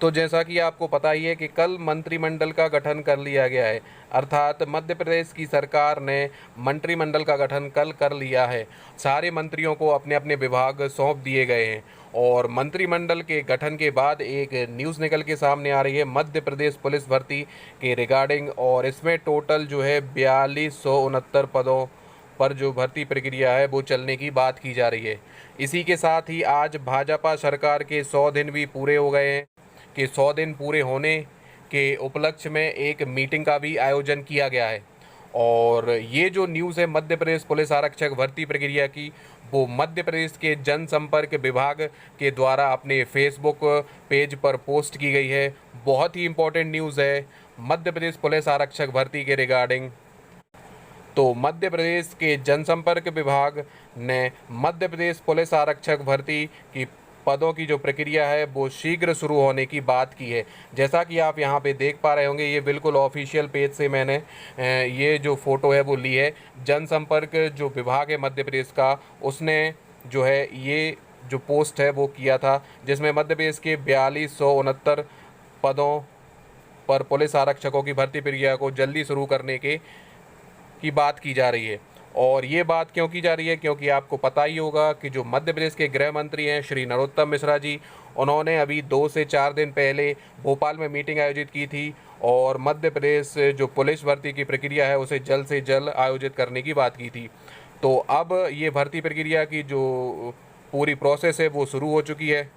तो जैसा कि आपको पता ही है कि कल मंत्रिमंडल का गठन कर लिया गया है, अर्थात मध्य प्रदेश की सरकार ने मंत्रिमंडल का गठन कल कर लिया है। सारे मंत्रियों को अपने अपने विभाग सौंप दिए गए हैं और मंत्रिमंडल के गठन के बाद एक न्यूज़ निकल के सामने आ रही है मध्य प्रदेश पुलिस भर्ती के रिगार्डिंग, और इसमें टोटल जो है 4269 पदों पर जो भर्ती प्रक्रिया है वो चलने की बात की जा रही है। इसी के साथ ही आज भाजपा सरकार के 100 दिन भी पूरे हो गए हैं कि 100 दिन पूरे होने के उपलक्ष्य में एक मीटिंग का भी आयोजन किया गया है। और ये जो न्यूज़ है मध्य प्रदेश पुलिस आरक्षक भर्ती प्रक्रिया की, वो मध्य प्रदेश के जनसंपर्क विभाग के द्वारा अपने फेसबुक पेज पर पोस्ट की गई है। बहुत ही इम्पोर्टेंट न्यूज़ है मध्य प्रदेश पुलिस आरक्षक भर्ती के रिगार्डिंग। तो मध्य प्रदेश के जनसंपर्क विभाग ने मध्य प्रदेश पुलिस आरक्षक भर्ती की पदों की जो प्रक्रिया है वो शीघ्र शुरू होने की बात की है। जैसा कि आप यहाँ पे देख पा रहे होंगे, ये बिल्कुल ऑफिशियल पेज से मैंने ये जो फ़ोटो है वो ली है। जनसंपर्क जो विभाग है मध्य प्रदेश का, उसने जो है ये जो पोस्ट है वो किया था, जिसमें मध्य प्रदेश के 4269 पदों पर पुलिस आरक्षकों की भर्ती प्रक्रिया को जल्दी शुरू करने की बात की जा रही है। और ये बात क्यों की जा रही है, क्योंकि आपको पता ही होगा कि जो मध्य प्रदेश के गृह मंत्री हैं श्री नरोत्तम मिश्रा जी, उन्होंने अभी 2 से 4 दिन पहले भोपाल में मीटिंग आयोजित की थी और मध्य प्रदेश जो पुलिस भर्ती की प्रक्रिया है उसे जल्द से जल्द आयोजित करने की बात की थी। तो अब ये भर्ती प्रक्रिया की जो पूरी प्रोसेस है वो शुरू हो चुकी है।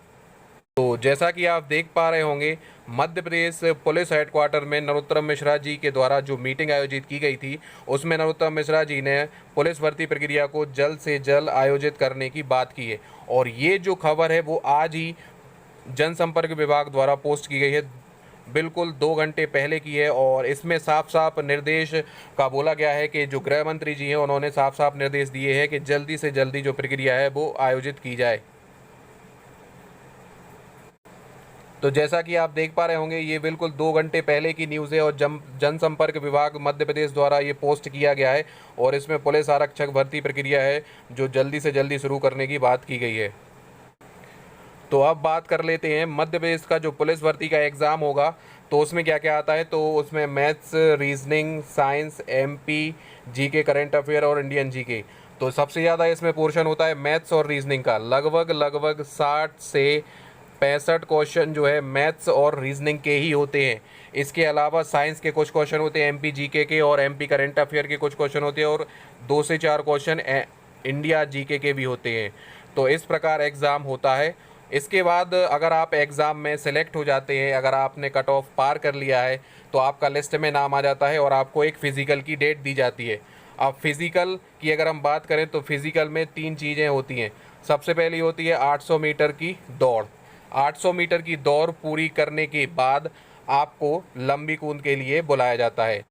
तो जैसा कि आप देख पा रहे होंगे, मध्य प्रदेश पुलिस हेडक्वार्टर में नरोत्तम मिश्रा जी के द्वारा जो मीटिंग आयोजित की गई थी, उसमें नरोत्तम मिश्रा जी ने पुलिस भर्ती प्रक्रिया को जल्द से जल्द आयोजित करने की बात की है। और ये जो खबर है वो आज ही जनसंपर्क विभाग द्वारा पोस्ट की गई है, बिल्कुल 2 घंटे पहले की है। और इसमें साफ साफ निर्देश का बोला गया है कि जो गृह मंत्री जी हैं उन्होंने साफ साफ निर्देश दिए हैं कि जल्दी से जल्दी जो प्रक्रिया है वो आयोजित की जाए। तो जैसा कि आप देख पा रहे होंगे, ये बिल्कुल 2 घंटे पहले की न्यूज़ है और जनसंपर्क विभाग मध्य प्रदेश द्वारा ये पोस्ट किया गया है और इसमें पुलिस आरक्षक भर्ती प्रक्रिया है जो जल्दी से जल्दी शुरू करने की बात की गई है। तो अब बात कर लेते हैं मध्य प्रदेश का जो पुलिस भर्ती का एग्ज़ाम होगा, तो उसमें क्या क्या आता है। तो उसमें maths, reasoning, science, MP, GK, current affair और इंडियन जीके। तो सबसे ज़्यादा इसमें पोर्शन होता है मैथ्स और रीजनिंग का, लगभग 60 से 65 क्वेश्चन जो है मैथ्स और रीजनिंग के ही होते हैं। इसके अलावा साइंस के कुछ क्वेश्चन होते हैं, एमपी जीके के और एमपी करंट अफेयर के कुछ क्वेश्चन होते हैं और 2 से 4 क्वेश्चन इंडिया जीके के भी होते हैं। तो इस प्रकार एग्ज़ाम होता है। इसके बाद अगर आप एग्ज़ाम में सेलेक्ट हो जाते हैं, अगर आपने कट ऑफ पार कर लिया है, तो आपका लिस्ट में नाम आ जाता है और आपको एक फ़िज़िकल की डेट दी जाती है। अब फ़िज़िकल की अगर हम बात करें तो फ़िज़िकल में 3 चीज़ें होती हैं। सबसे पहली होती है 800 मीटर की दौड़। 800 मीटर की दौड़ पूरी करने के बाद आपको लंबी कूद के लिए बुलाया जाता है।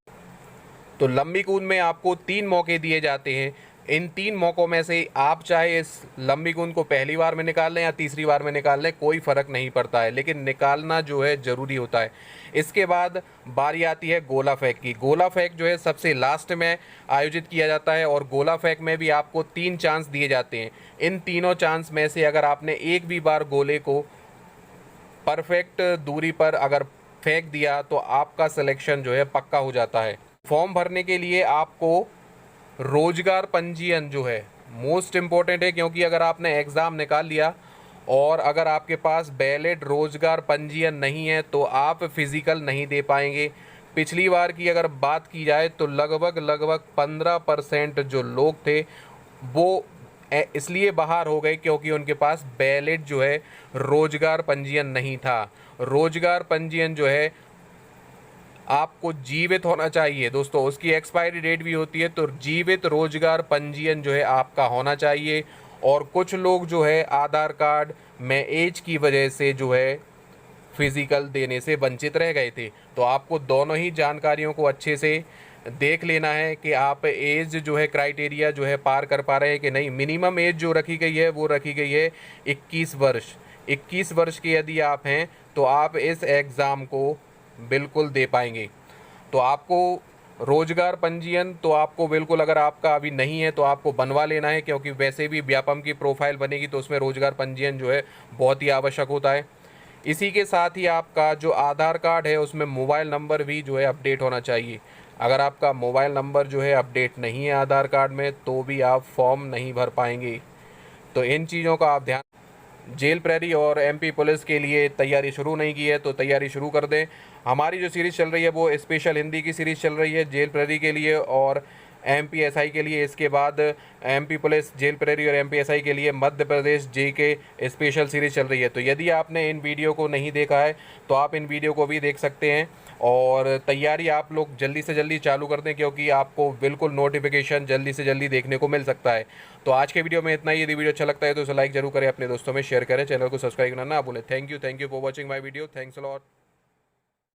तो लंबी कूद में आपको 3 मौके दिए जाते हैं। इन 3 मौक़ों में से आप चाहे इस लंबी कूद को पहली बार में निकाल लें या तीसरी बार में निकाल लें, कोई फ़र्क नहीं पड़ता है, लेकिन निकालना जो है ज़रूरी होता है। इसके बाद बारी आती है गोला फेंक की। गोला फेंक जो है सबसे लास्ट में आयोजित किया जाता है और गोला फेंक में भी आपको 3 चांस दिए जाते हैं। इन तीनों चांस में से अगर आपने एक भी बार गोले को परफेक्ट दूरी पर अगर फेंक दिया तो आपका सिलेक्शन जो है पक्का हो जाता है। फॉर्म भरने के लिए आपको रोजगार पंजीयन जो है मोस्ट इम्पोर्टेंट है, क्योंकि अगर आपने एग्ज़ाम निकाल लिया और अगर आपके पास वैलिड रोजगार पंजीयन नहीं है तो आप फिज़िकल नहीं दे पाएंगे। पिछली बार की अगर बात की जाए तो लगभग 15% जो लोग थे वो इसलिए बाहर हो गए क्योंकि उनके पास वैलिड जो है रोजगार पंजीयन नहीं था। रोजगार पंजीयन जो है आपको जीवित होना चाहिए दोस्तों, उसकी एक्सपायरी डेट भी होती है, तो जीवित रोजगार पंजीयन जो है आपका होना चाहिए। और कुछ लोग जो है आधार कार्ड में एज की वजह से जो है फिज़िकल देने से वंचित रह गए थे। तो आपको दोनों ही जानकारियों को अच्छे से देख लेना है कि आप एज जो है क्राइटेरिया जो है पार कर पा रहे हैं कि नहीं। मिनिमम एज जो रखी गई है वो रखी गई है 21 वर्ष। 21 वर्ष के यदि आप हैं तो आप इस एग्ज़ाम को बिल्कुल दे पाएंगे। तो आपको रोजगार पंजीयन तो आपको बिल्कुल, अगर आपका अभी नहीं है तो आपको बनवा लेना है, क्योंकि वैसे भी व्यापम की प्रोफाइल बनेगी तो उसमें रोजगार पंजीयन जो है बहुत ही आवश्यक होता है। इसी के साथ ही आपका जो आधार कार्ड है उसमें मोबाइल नंबर भी जो है अपडेट होना चाहिए। अगर आपका मोबाइल नंबर जो है अपडेट नहीं है आधार कार्ड में तो भी आप फॉर्म नहीं भर पाएंगे। तो इन चीज़ों का आप ध्यान। जेल प्रहरी और एमपी पुलिस के लिए तैयारी शुरू नहीं की है तो तैयारी शुरू कर दें। हमारी जो सीरीज़ चल रही है वो स्पेशल हिंदी की सीरीज़ चल रही है जेल प्रहरी के लिए और एमपीएसआई के लिए। इसके बाद एमपी पुलिस, जेल प्रहरी और एमपीएसआई के लिए मध्य प्रदेश जेके स्पेशल सीरीज़ चल रही है। तो यदि आपने इन वीडियो को नहीं देखा है तो आप इन वीडियो को भी देख सकते हैं और तैयारी आप लोग जल्दी से जल्दी चालू कर दें क्योंकि आपको बिल्कुल नोटिफिकेशन जल्दी से जल्दी देखने को मिल सकता है। तो आज के वीडियो में इतना ही। यदि वीडियो अच्छा लगता है तो उसे लाइक जरूर करें, अपने दोस्तों में शेयर करें, चैनल को सब्सक्राइब करना ना भूलें। Thank you for watching my video. Thanks a lot.